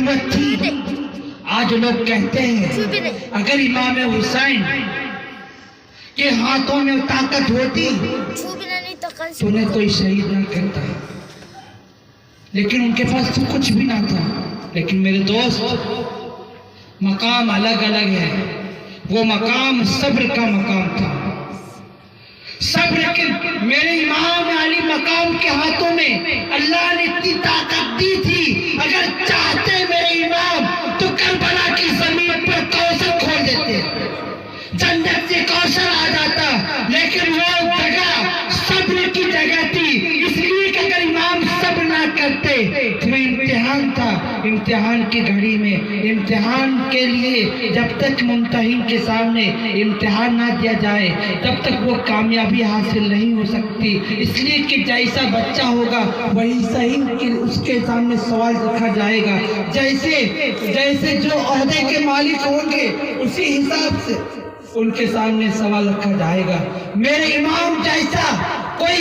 ضرورت تھی؟ آج لوگ کہتے ہیں اگر امام حسین کے ہاتھوں میں طاقت ہوتی تو انہیں کوئی شہید نہ کرتا، لیکن ان کے پاس تو کچھ بھی نہ تھا۔ لیکن میرے دوست، مقام الگ الگ ہے۔ وہ مقام صبر کا مقام تھا، صبر کے۔ میرے امام علی مقام کے ہاتھوں میں اللہ نے اتنی طاقت دی تھی، اگر چاہتے میرے امام تو کربلا کی زمین پر کوثر کھول دیتے، جنت سے کوثر آ جاتا، لیکن وہ جگہ صبر کی جگہ تھی، اس لیے کہ اگر امام صبر نہ کرتے تو امتحان تھا۔ امتحان کی گھڑی میں، امتحان کے لیے جب تک ممتحن کے سامنے امتحان نہ دیا جائے تب تک وہ کامیابی حاصل نہیں ہو سکتی، اس لیے کہ جیسا بچہ ہوگا وہی صحیح کہ اس کے سامنے سوال رکھا جائے گا، جیسے جو عہدے کے مالک ہوں گے اسی حساب سے ان کے سامنے سوال رکھا جائے گا۔ میرے امام جیسا کوئی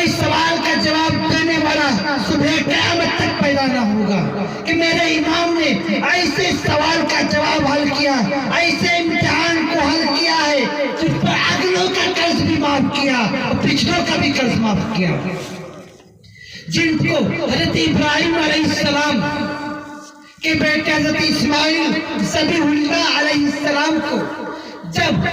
سوال کا جواب دینے والا صبح قیامت تک پیدا نہ ہوگا، کہ میرے امام نے ایسے سوال کا جواب حل کیا، ایسے امتحان کو حل کیا ہے جس پر اگلوں کا قرض بھی معاف کیا اور پچھلوں کا بھی قرض معاف کیا۔ جن کو حضرت ابراہیم علیہ السلام کے بیٹے حضرت اسماعیل ذبیح اللہ علیہ السلام کو جب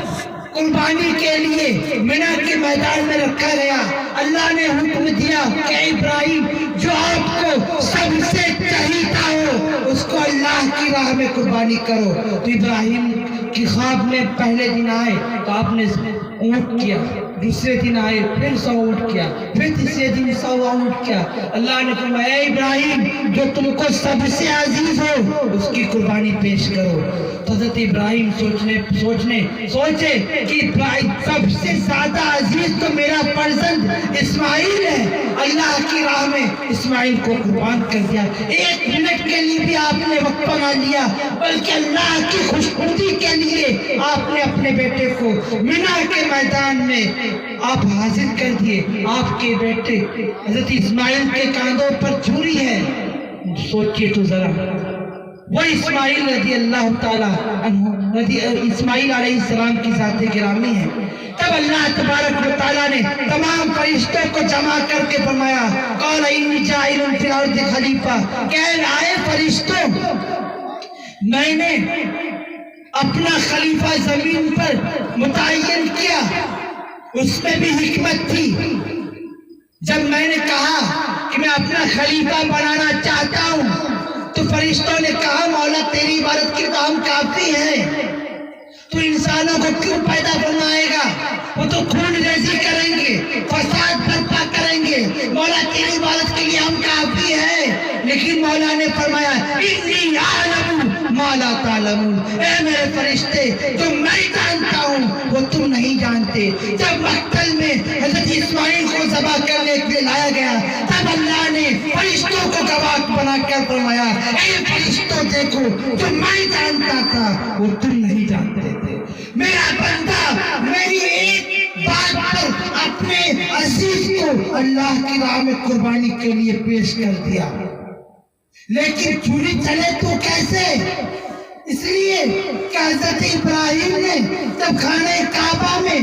قربانی کے لیے منی کے میدان میں رکھا گیا، اللہ نے حکم دیا کہ ابراہیم جو آپ کو سب سے چہیتا ہو اس کو اللہ کی راہ میں قربانی کرو۔ تو ابراہیم کی خواب میں پہلے دن آئے تو آپ نے اونٹ کیا، دوسرے دن آئے پھر 100 اونٹ کیا، پھر تیسرے دن 100 اونٹ کیا۔ اللہ نے فرمایا اے ابراہیم جو تم کو سب سے عزیز ہو اس کی قربانی پیش کرو۔ تو حضرت ابراہیم سوچے کہ سب سے زیادہ عزیز تو میرا فرزند اسماعیل ہے، اللہ کی راہ میں اسماعیل کو قربان کر دیا۔ 1 منٹ کے لیے بھی آپ نے وقفہ نہ لیا، بلکہ اللہ کی خوشنودی کے لیے آپ نے اپنے بیٹے کو منی کے میدان میں آپ حاضر کر دیے۔ آپ کے بیٹے حضرت اسماعیل کے کاندھوں پر چھری ہے، سوچئے تو ذرا، وہ اسماعیل رضی اللہ تعالیٰ عنہ اسماعیل علیہ السلام کی ذات گرامی ہے۔ تب اللہ تبارک و تعالیٰ نے تمام فرشتوں کو جمع کر کے فرمایا قال انی جاعل فی الارض خلیفہ، آئے فرشتوں، میں نے اپنا خلیفہ زمین پر متعین کیا۔ اس میں بھی حکمت تھی، جب میں نے کہا کہ میں اپنا خلیفہ بنانا چاہتا ہوں تو فرشتوں نے کہا مولا تیری عبادت کے کام کافی ہے، تو انسانوں کو کیوں پیدا فرمائے گا؟ وہ تو خون ریزی کریں گے، فساد برپا کریں گے، مولا تیری عبادت کے لیے ہم کافی ہے۔ لیکن مولا نے فرمایا انی اعلم ما لا تعلمون، اے میرے فرشتے جو میں جانتا ہوں وہ تم نہیں جانتے۔ جب مقتل میں حضرت اسماعیل کو ذبح کرنے کے لیے لایا گیا تب اللہ نے فرشتوں کو گواہ بنا کر فرمایا اے فرشتوں دیکھو جو میں جانتا تھا وہ تم نہیں جانتے تھے۔ میرا بندہ میری ایک بات پر اپنے عزیز کو اللہ کی راہ میں قربانی کے لیے پیش کر دیا، لیکن چھری چلے تو کیسے؟ اس لیے کہ حضرت ابراہیم نے جب خانہ کعبہ میں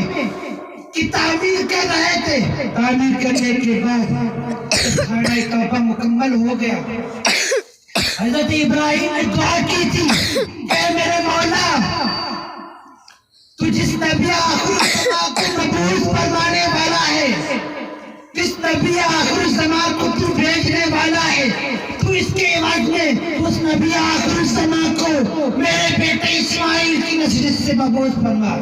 کی تعمیر کر رہے تھے، تعمیر کرنے کے بعد خانہ کعبہ مکمل ہو گیا، حضرت ابراہیم نے دعا کی تھی اے میرے مولا تو جس نبی آخر الزمان کو مبعوث فرمانے والا ہے، جس نبی آخر الزمان کو تو بھیجنے والا ہے، تو اس کے عوض میں اس نبی آخر الزمان کو میرے بیٹے اسماعیل کی نسل سے مبعوث فرما۔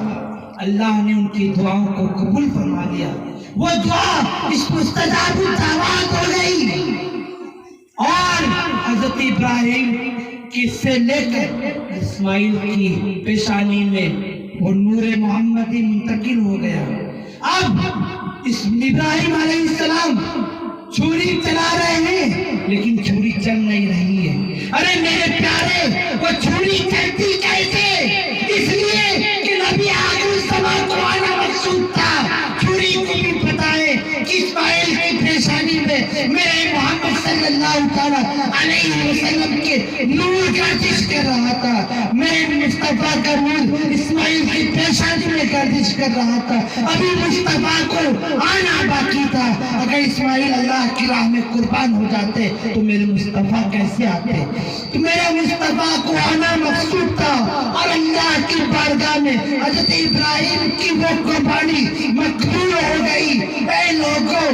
اللہ نے ان کی دعاؤں کو قبول فرما لیا، وہ دعا اس مستجاب الدعوات ہو گئی، اور حضرت ابراہیم کی سے لے کر اسماعیل کی پیشانی میں وہ نور محمدی منتقل ہو گیا۔ اب ابراہیم علیہ السلام چھری چلا رہے ہیں لیکن چھری چل نہیں رہی ہے۔ ارے میرے پیارے وہ چھری چلتی کیسے؟ اس لیے کہ نبی آخر الزمان کو آنا مقصود تھا۔ چھری کو بھی پتہ ہے کہ اسماعیل کی پیشانی میں میرے محمد صلی اللہ تعالیٰ علیہ وسلم کے نور گردش کر رہا تھا، میرے مصطفیٰ کا نور اسماعیل کی پیشانی میں گردش کر رہا تھا، ابھی مصطفیٰ کو آنا باقی تھا۔ اگر اسماعیل اللہ کی راہ میں قربان ہو جاتے تو میرے مصطفیٰ کیسے آتے؟ تو میرے مصطفیٰ کو آنا مقصود تھا، اور اللہ کی بارگاہ میں حضرت ابراہیم کی وہ قربانی مقبول ہو گئی۔ اے لوگوں،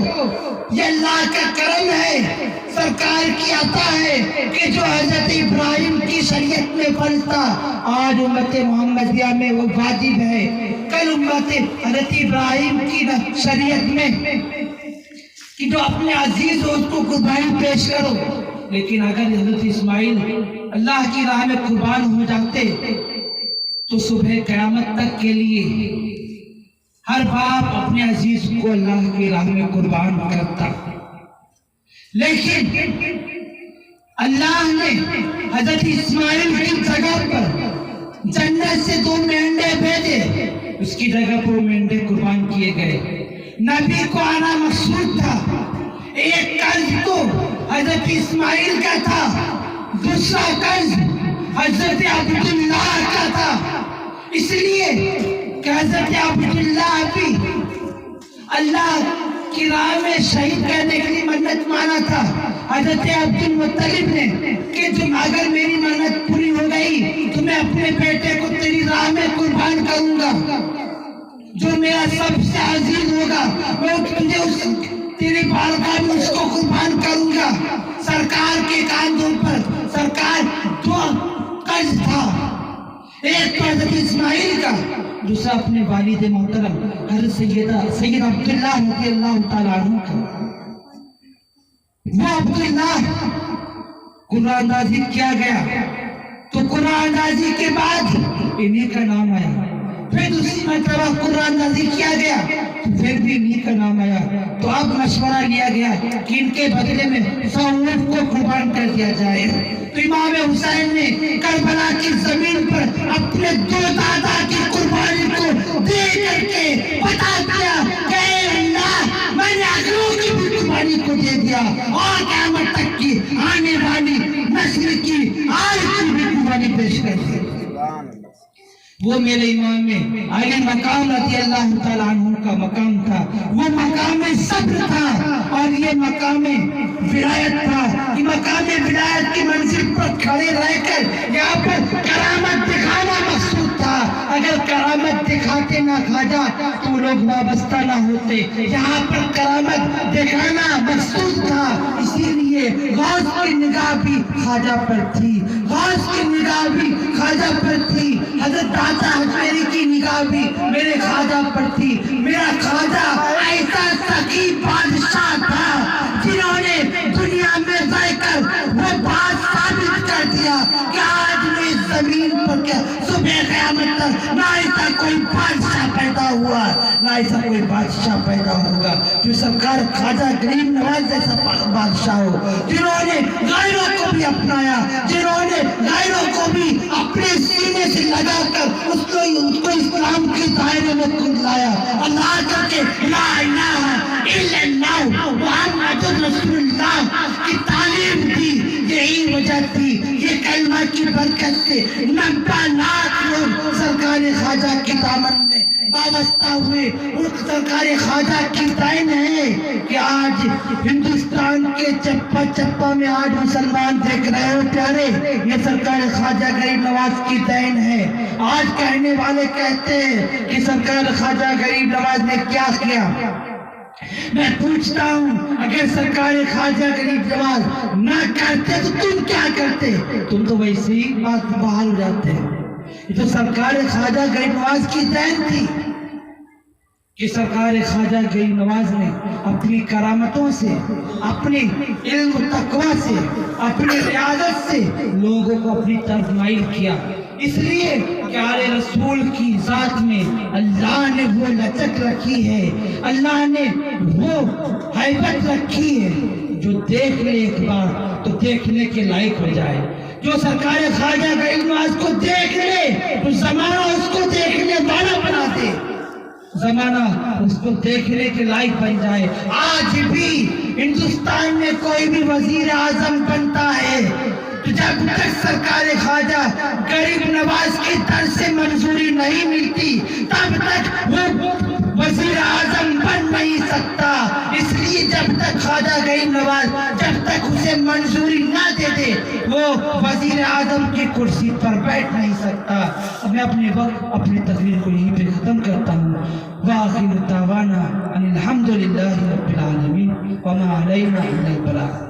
یہ اللہ کا کرم ہے، سرکار کی عطا ہے کہ جو حضرت ابراہیم کی شریعت میں فرض تھا آج امت محمدیہ میں وہ واجب ہے۔ کل امت حضرت ابراہیم کی شریعت میں کہ جو اپنے عزیز ہو اس کو قربانی پیش کرو، لیکن اگر حضرت اسماعیل اللہ کی راہ میں قربان ہو جاتے تو صبح قیامت تک کے لیے ہر باپ اپنے عزیز کو اللہ کی راہ میں قربان کرتا، لیکن اللہ نے حضرت اسماعیل کی جگہ پر جنت سے 2 مینڈے بھیجے، اس کی جگہ پر مینڈے قربان کیے گئے۔ نبی کو آنا مقصود تھا، ایک قرض تو حضرت اسماعیل کا تھا، دوسرا قرض حضرت عبداللہ کا تھا، اس لیے کہ حضرت عبداللہ بھی اللہ کی راہ میں شہید کرنے کے لیے منت مانا تھا حضرت عبدالمطلب نے کہ تم اگر میری منت پوری ہو گئی تو میں اپنے بیٹے کو تیری راہ میں قربان کروں گا، جو میرا سب سے عزیز ہوگا میں تجھے تیری بارگاہ میں اس کو قربان کروں گا۔ سرکار کے کاندھوں پر سرکار 2 قرض تھا، ایک تو حضرت اسماعیل کا، دوسرا اپنے والد محترم حضرت سید عبداللہ رضی اللہ تعالیٰ عنہ کا۔ وہ عبداللہ قرآن نازل کیا گیا تو قرآن نازل کے بعد انہیں کا نام آیا، پھر دوسری مرتبہ قرآن نازل کیا گیا تو پھر بھی انہیں کا نام آیا، تو اب مشورہ لیا گیا کہ ان کے بدلے میں 100 اونٹ کو قربان کر دیا جائے۔ تو امام حسین نے کربلا کی زمین پر اپنے 2 دادا کی قربانی کو دے کر کے بتا دیا کہ اے اللہ، میں نے اگلوں کی بھی قربانی کو دے دیا اور قیامت تک کی آنے والی نسل کی آج کی بھی قربانی پیش کر دی۔ وہ میرے امام میں علی مقام رضی اللہ تعالیٰ عنہ کا مقام تھا، وہ مقام صبر تھا اور یہ مقام ولایت تھا۔ یہ مقام ولایت کی منزل پر کھڑے رہ کر یہاں پر کرامت دکھانا مقصود تھا، اگر کرامت دکھاتے نہ خواجہ تو لوگ وابستہ نہ ہوتے، یہاں پر کرامت دکھانا مقصود تھا، اسی لیے غوث کی نگاہ بھی خواجہ پر تھی، غوث کی نگاہ بھی خواجہ پر تھی، حضرت داتا حجویری کی نگاہ بھی میرے خواجہ پر تھی۔ میرا خواجہ ایسا سخی بادشاہ تھا جنہوں نے دنیا میں رہ کر وہ بات ثابت کر دیا کہ آج میں اس زمین پر کیا صبح قیامت تک نہ ایسا کوئی بادشاہ پیدا ہوا نہ ایسا کوئی بادشاہ پیدا ہوگا جو سرکار خواجہ غریب نواز جیسا بادشاہ ہو، جنہوں نے غیروں کو بھی اپنایا، جنہوں نے غیروں کو بھی اپنے سینے سے لگا کر اس کو اسلام کے دائرے میں لایا، اللہ کر کے لا الہ الا اللہ محمد رسول اللہ کی تعلیم دی۔ یہی وجہ تھی، یہ کلمہ کی برکت سے 90 لاکھ لوگ سرکار خواجہ کی دامن میں وابستہ ہوئے۔ ان سرکار خواجہ کی دین ہے کہ آج ہندوستان کے چپا چپا میں آج مسلمان دیکھ رہے ہو پیارے، یہ سرکار خواجہ غریب نواز کی دین ہے۔ آج کہنے والے کہتے ہیں کہ سرکار خواجہ غریب نواز نے کیا کیا، میں پوچھتا ہوں اگر سرکار خواجہ غریب نواز نہ کرتے تو تم کیا کرتے؟ تم تو ویسے ہی بات بحال ہو جاتے۔ یہ تو سرکار خواجہ غریب نواز کی دین تھی کہ سرکار خواجہ غریب نواز نے اپنی کرامتوں سے، اپنے علم و تقوی سے، اپنی ریاضت سے لوگوں کو اپنی طرف مائل کیا، اس لیے کہ آل رسول کی ذات میں اللہ نے وہ لچک رکھی ہے، اللہ نے وہ ہیبت رکھی ہے جو دیکھ لے ایک بار تو دیکھنے کے لائق ہو جائے۔ جو سرکار خواجہ غریب نواز کو دیکھ لے تو زمانہ اس کو دیکھنے والا بنا دے، زمانہ اس کو دیکھنے کے لائق بن جائے۔ آج بھی ہندوستان میں کوئی بھی وزیر اعظم بنتا ہے تو جب تک سرکار خواجہ غریب نواز کی طرف سے منظوری نہیں ملتی تب تک وہ وزیر اعظم بن نہیں سکتا. اس لیے جب تک خواجہ غریب نواز جب تک اسے منظوری نہ دے دے وہ وزیر اعظم کی کرسی پر بیٹھ نہیں سکتا. میں اپنے وقت اپنی تقریر کو یہیں پہ ختم کرتا ہوں. وآخر دعوانا ان الحمدللہ رب العالمین وما علینا الا البلاغ.